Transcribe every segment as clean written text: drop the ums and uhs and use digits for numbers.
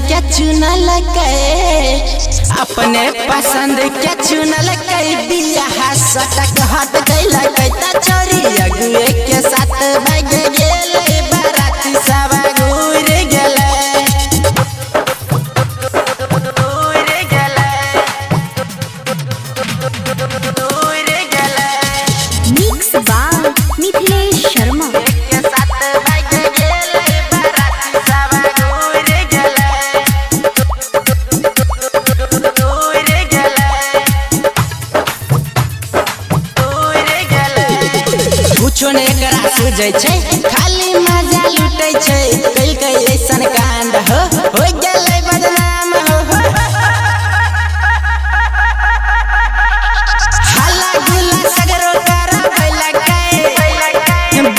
के चुनल अपने पसंद के चुनल बियाह सटक हट गइल त छोरी अगुए के साथ भाग गेल बाराती सब घूर गेल। Mix by Mithilesh Sharma. कुछो ने करा सुझै छै खाली मजा लुटै छै कई कई ऐसन कांड हो गेलै बदनाम हो हल्ला गुल्ला सगरो करा भइल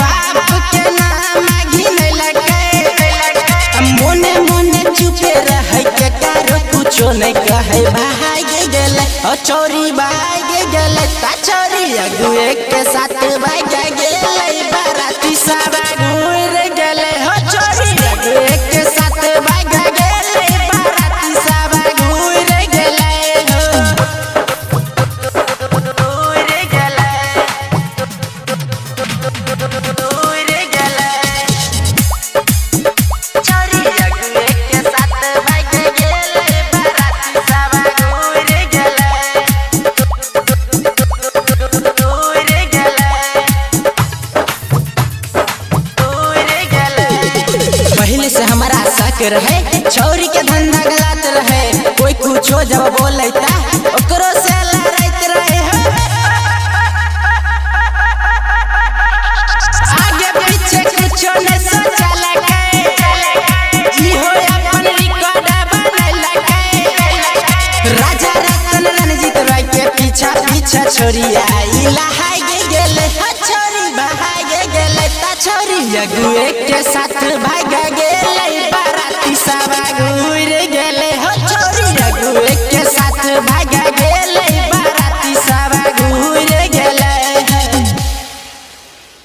बाप के नाम घिनै लगे मोने मोने चुपे रहै के कारो कुछो नहीं कहै भाग गेलै चोरी भाग गेलै ता छोरी अगुए के साथ भाग गेलै बाराती सब घूर गेलै हो छोरी अगुए के साथ भाग गेलै बाराती सब घूर गेलै हो घूर गेलै घूर गेलै छोरी अगुए के साथ भाग गेलै बाराती सब घूर गेलै पहले से हमारा शक रहे छौरी के धंधा गलत रहे कोई कुछो जब बोलता ओकरो से लड़ाइत रहे आगे पीछे कुछो ने सोचल ई हो अपन रिकॉर्ड बनल राजा रतन रणजीत राय के पीछा पीछा छोरी आई लहाई गेले छोरी भाग गेले ता छोरी अगुए के साथ भाग गेले।